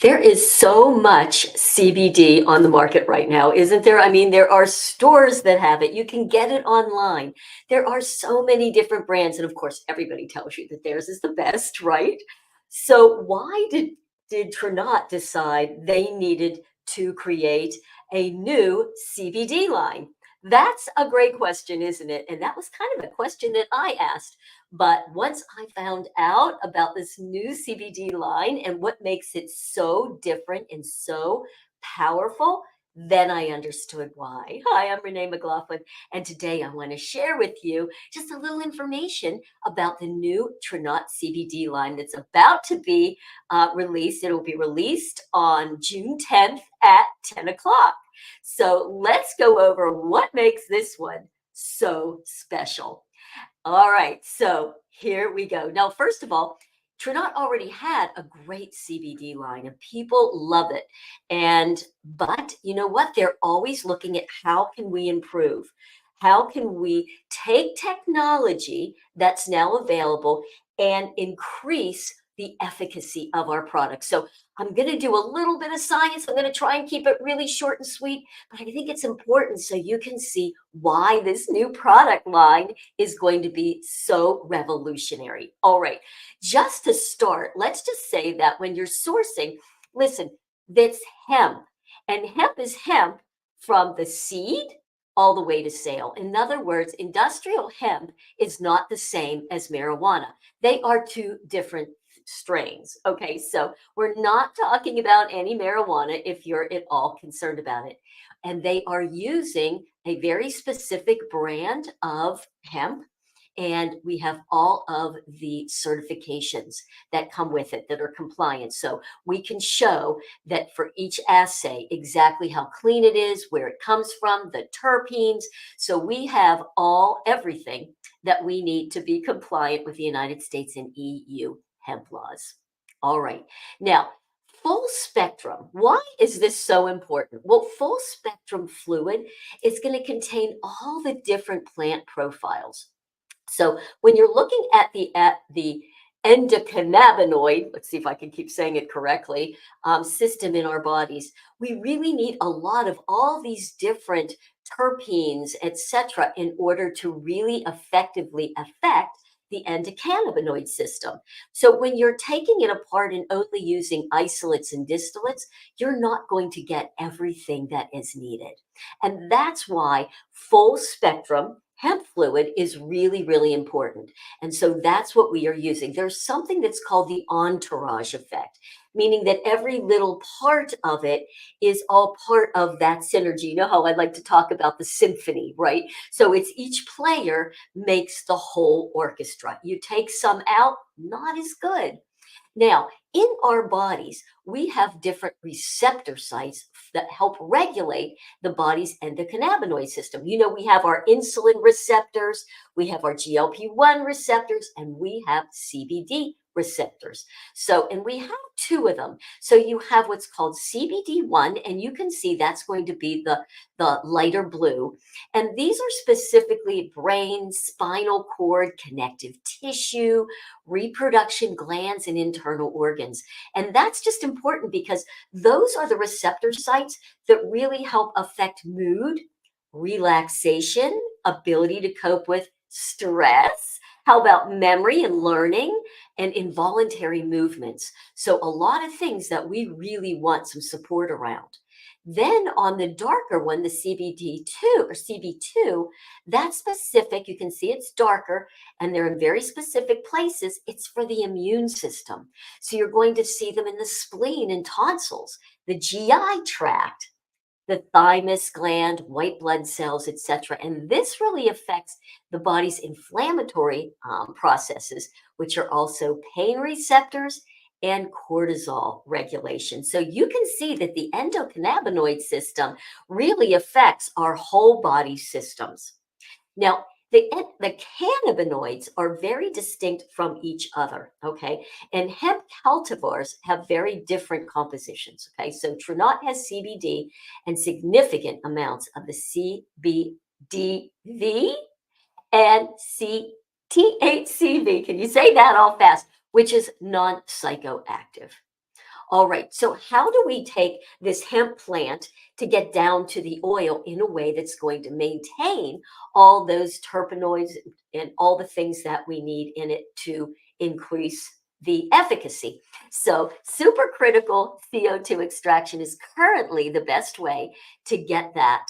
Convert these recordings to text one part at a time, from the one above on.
There is so much CBD on the market right now, isn't there? I mean, there are stores that have it. You can get it online. There are so many different brands, and of course, everybody tells you that theirs is the best, right? So, why did Tranont decide they needed to create a new CBD line? That's a great question, isn't it? And that was kind of a question that I asked. But once I found out about this new CBD line and what makes it so different and so powerful, then I understood why. Hi, I'm Renee McLaughlin, and today I want to share with you just a little information about the new Tranont CBD line that's about to be released. It'll be released on June 10th at 10 o'clock. So let's go over what makes this one so special. All right, so here we go. Now, first of all, Tranont already had a great CBD line and people love it. But you know what? They're always looking at how can we improve? How can we take technology that's now available and increase the efficacy of our products? So I'm going to do a little bit of science. I'm going to try and keep it really short and sweet, but I think it's important so you can see why this new product line is going to be so revolutionary. All right, just to start, let's just say that when you're sourcing, listen, that's hemp, and hemp is hemp from the seed all the way to sale. In other words, industrial hemp is not the same as marijuana. They are two different strains. Okay, so we're not talking about any marijuana if you're at all concerned about it. And they are using a very specific brand of hemp. And we have all of the certifications that come with it that are compliant. So we can show that for each assay exactly how clean it is, where it comes from, the terpenes. So we have everything that we need to be compliant with the United States and EU hemp laws. All right. Now, full spectrum. Why is this so important? Well, full spectrum fluid is going to contain all the different plant profiles. So when you're looking at the endocannabinoid, let's see if I can keep saying it correctly, system in our bodies, we really need a lot of all these different terpenes, etc., in order to really effectively affect the endocannabinoid system. So when you're taking it apart and only using isolates and distillates, you're not going to get everything that is needed. And that's why full spectrum hemp fluid is really, really important. And so that's what we are using. There's something that's called the entourage effect, meaning that every little part of it is all part of that synergy. You know how I like to talk about the symphony, right? So it's each player makes the whole orchestra. You take some out, not as good. Now, in our bodies, we have different receptor sites that help regulate the body's endocannabinoid system. You know, we have our insulin receptors, we have our GLP-1 receptors, and we have CBD receptors. So, and we have two of them. So you have what's called CBD1, and you can see that's going to be the lighter blue. And these are specifically brain, spinal cord, connective tissue, reproduction glands, and internal organs. And that's just important because those are the receptor sites that really help affect mood, relaxation, ability to cope with stress. How about memory and learning and involuntary movements? So, a lot of things that we really want some support around. Then on the darker one, the CBD2 or CB2, that's specific. You can see it's darker and they're in very specific places. It's for the immune system. So you're going to see them in the spleen and tonsils, the GI tract, the thymus gland, white blood cells, etc. And this really affects the body's inflammatory processes, which are also pain receptors and cortisol regulation. So you can see that the endocannabinoid system really affects our whole body systems. Now, the cannabinoids are very distinct from each other, okay? And hemp cultivars have very different compositions, okay? So Tranont has CBD and significant amounts of the CBDV and THCV. Can you say that all fast? Which is non-psychoactive. All right. So, how do we take this hemp plant to get down to the oil in a way that's going to maintain all those terpenoids and all the things that we need in it to increase the efficacy? So, supercritical CO2 extraction is currently the best way to get that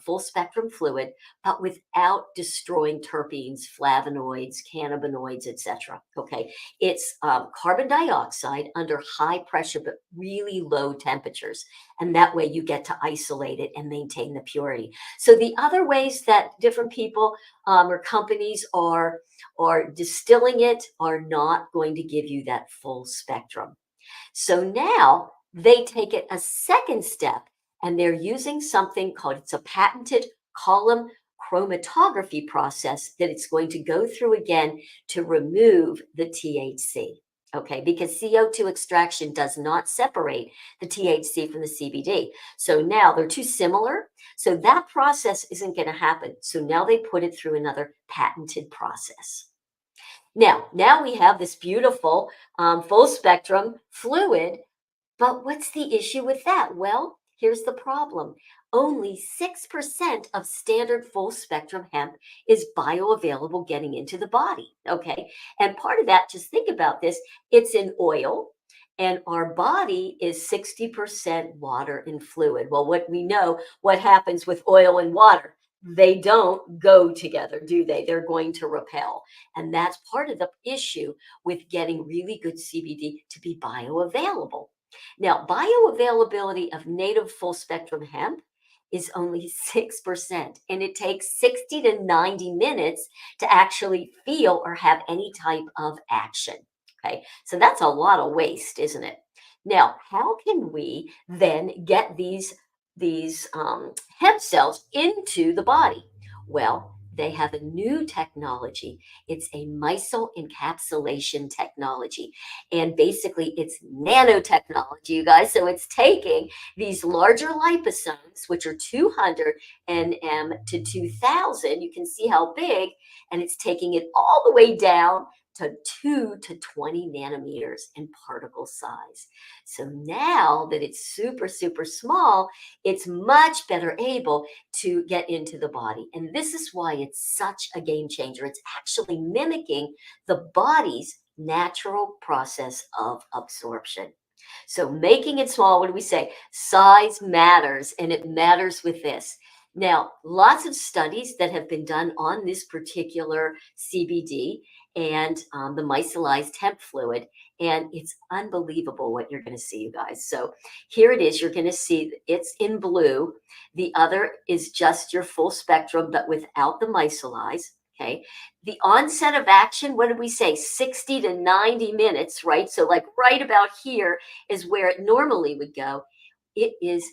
full spectrum fluid, but without destroying terpenes, flavonoids, cannabinoids, etc. Okay. It's carbon dioxide under high pressure, but really low temperatures. And that way you get to isolate it and maintain the purity. So the other ways that different people or companies are distilling it are not going to give you that full spectrum. So now they take it a second step and they're using something called, it's a patented column chromatography process that it's going to go through again to remove the THC. Okay, because CO2 extraction does not separate the THC from the CBD. So now they're too similar. So that process isn't going to happen. So now they put it through another patented process. Now we have this beautiful full spectrum fluid, but what's the issue with that? Well, here's the problem. Only 6% of standard full spectrum hemp is bioavailable getting into the body. Okay. And part of that, just think about this, it's in oil. And our body is 60% water and fluid. Well, what we know, what happens with oil and water, they don't go together, do they? They're going to repel. And that's part of the issue with getting really good CBD to be bioavailable. Now, bioavailability of native full spectrum hemp is only 6%, and it takes 60 to 90 minutes to actually feel or have any type of action. Okay, so that's a lot of waste, isn't it? Now, how can we then get these hemp cells into the body? Well, they have a new technology. It's a micelle encapsulation technology. And basically, it's nanotechnology, you guys. So it's taking these larger liposomes, which are 200 nm to 2000. You can see how big, and it's taking it all the way down to 2 to 20 nanometers in particle size. So now that it's super, super small, it's much better able to get into the body. And this is why it's such a game changer. It's actually mimicking the body's natural process of absorption. So making it small, what do we say? Size matters, and it matters with this. Now, lots of studies that have been done on this particular CBD and the micellized hemp fluid, and it's unbelievable what you're going to see, you guys. So here it is. You're going to see it's in blue. The other is just your full spectrum, but without the micellized. Okay. The onset of action, what did we say? 60 to 90 minutes, right? So, like right about here is where it normally would go. It is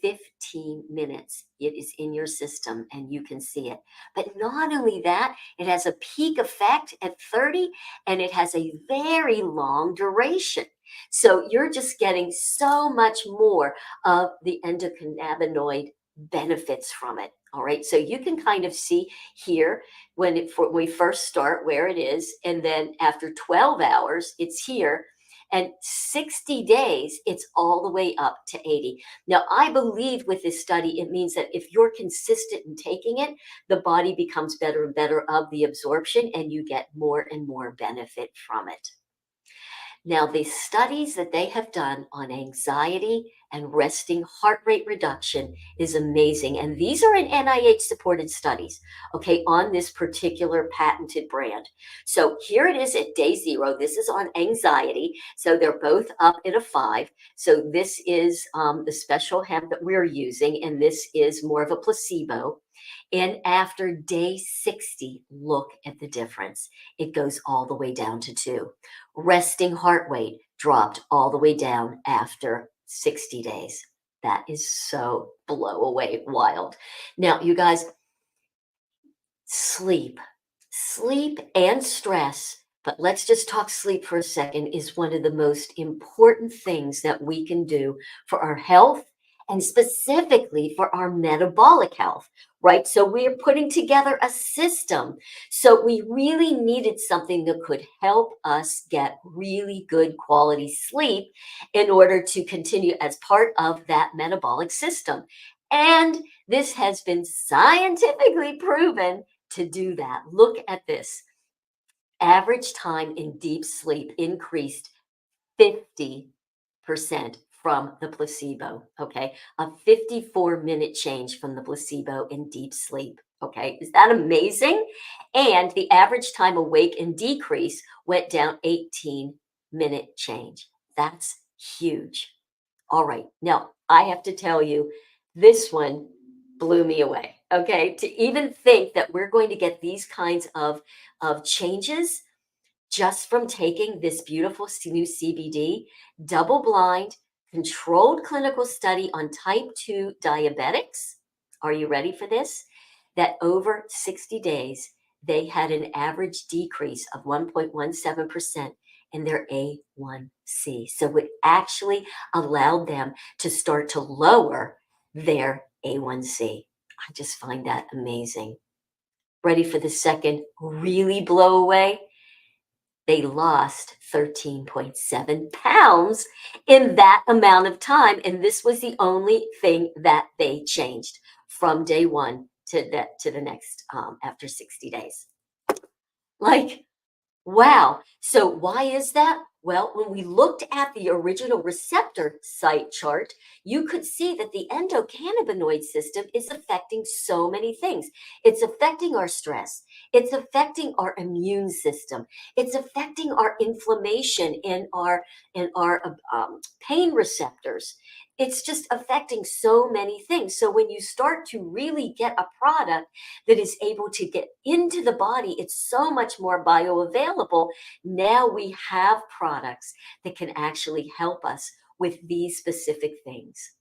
15 minutes. It is in your system and you can see it. But not only that, it has a peak effect at 30 and it has a very long duration. So you're just getting so much more of the endocannabinoid benefits from it. All right. So you can kind of see here when we first start where it is. And then after 12 hours, it's here. And 60 days, it's all the way up to 80. Now, I believe with this study, it means that if you're consistent in taking it, the body becomes better and better of the absorption, and you get more and more benefit from it. Now, the studies that they have done on anxiety and resting heart rate reduction is amazing. And these are in NIH supported studies, okay, on this particular patented brand. So here it is at day 0. This is on anxiety. So they're both up at a 5. So this is the special hemp that we're using, and this is more of a placebo. And after day 60, look at the difference. It goes all the way down to 2. Resting heart rate dropped all the way down after 60 days. That is so blow away wild. Now, you guys, sleep, sleep and stress, but let's just talk sleep for a second, is one of the most important things that we can do for our health and specifically for our metabolic health. right? So we're putting together a system. So we really needed something that could help us get really good quality sleep in order to continue as part of that metabolic system. And this has been scientifically proven to do that. Look at this. Average time in deep sleep increased 50% from the placebo. Okay. A 54-minute change from the placebo in deep sleep. Okay. Is that amazing? And the average time awake and decrease went down 18-minute change. That's huge. All right. Now, I have to tell you, this one blew me away. Okay. To even think that we're going to get these kinds of changes just from taking this beautiful new CBD, double blind, controlled clinical study on type 2 diabetics. Are you ready for this? That over 60 days, they had an average decrease of 1.17% in their A1C. So it actually allowed them to start to lower their A1C. I just find that amazing. Ready for the second really blow away? They lost 13.7 pounds in that amount of time. And this was the only thing that they changed from day one to the next after 60 days. Like, wow. So why is that? Well, when we looked at the original receptor site chart, you could see that the endocannabinoid system is affecting so many things. It's affecting our stress. It's affecting our immune system. It's affecting our inflammation in our pain receptors. It's just affecting so many things. So when you start to really get a product that is able to get into the body, it's so much more bioavailable. Now we have products that can actually help us with these specific things.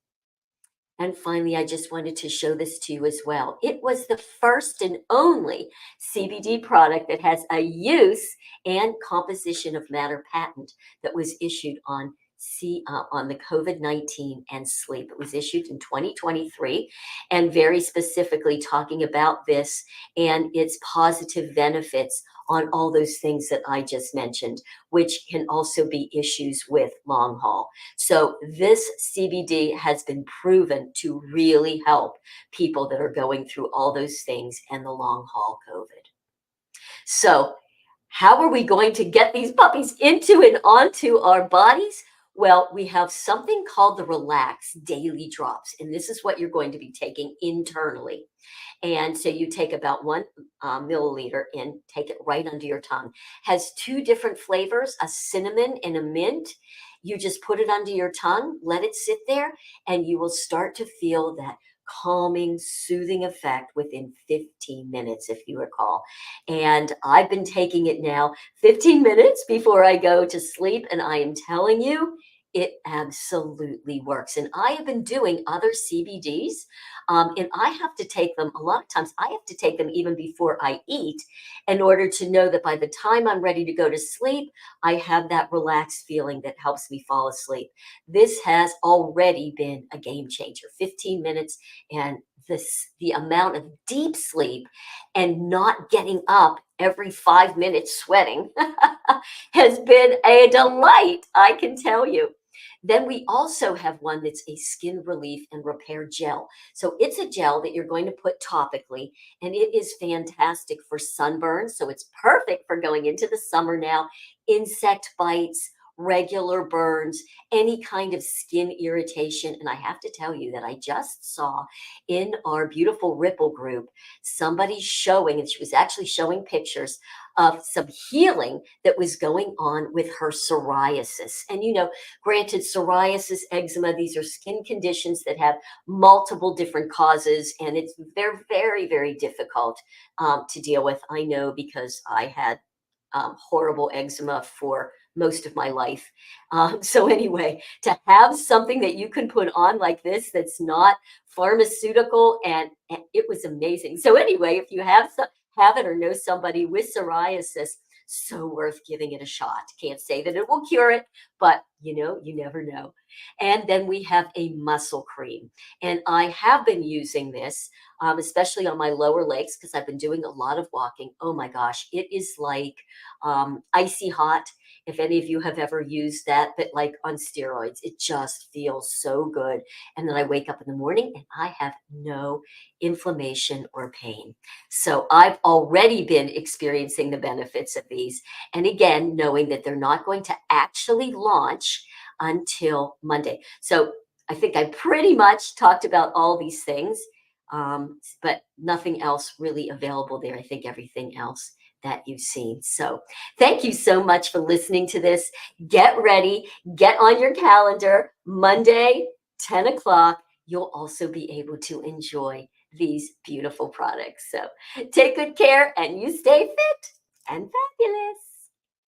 And finally, I just wanted to show this to you as well. It was the first and only CBD product that has a use and composition of matter patent that was issued on the COVID-19 and sleep. It was issued in 2023 and very specifically talking about this and its positive benefits on all those things that I just mentioned, which can also be issues with long haul. So this CBD has been proven to really help people that are going through all those things and the long haul COVID. So how are we going to get these puppies into and onto our bodies? Well, we have something called the Relax Daily Drops, and this is what you're going to be taking internally. And so you take about 1 milliliter and take it right under your tongue. Has two different flavors, a cinnamon and a mint. You just put it under your tongue, let it sit there, and you will start to feel that calming, soothing effect within 15 minutes, if you recall. And I've been taking it now 15 minutes before I go to sleep, and I am telling you, it absolutely works. And I have been doing other CBDs, and I have to take them a lot of times. I have to take them even before I eat in order to know that by the time I'm ready to go to sleep, I have that relaxed feeling that helps me fall asleep. This has already been a game changer. 15 minutes and the amount of deep sleep and not getting up every 5 minutes sweating has been a delight, I can tell you. Then we also have one that's a skin relief and repair gel. So it's a gel that you're going to put topically, and it is fantastic for sunburn. So it's perfect for going into the summer now, insect bites, regular burns, any kind of skin irritation. And I have to tell you that I just saw in our beautiful Ripple group somebody showing, and she was actually showing pictures of some healing that was going on with her psoriasis. And granted, psoriasis, eczema, these are skin conditions that have multiple different causes, and they're very, very difficult to deal with. I know because I had horrible eczema for most of my life. So anyway, to have something that you can put on like this that's not pharmaceutical, and it was amazing. So anyway, if you have it or know somebody with psoriasis, so worth giving it a shot. Can't say that it will cure it, but You never know. And then we have a muscle cream. And I have been using this, especially on my lower legs, because I've been doing a lot of walking. Oh my gosh, it is like icy hot. If any of you have ever used that, but like on steroids, it just feels so good. And then I wake up in the morning and I have no inflammation or pain. So I've already been experiencing the benefits of these. And again, knowing that they're not going to actually launch until Monday. So I think I pretty much talked about all these things, but nothing else really available there. I think everything else that you've seen. So thank you so much for listening to this. Get ready, get on your calendar, Monday, 10 o'clock. You'll also be able to enjoy these beautiful products. So take good care and you stay fit and fabulous.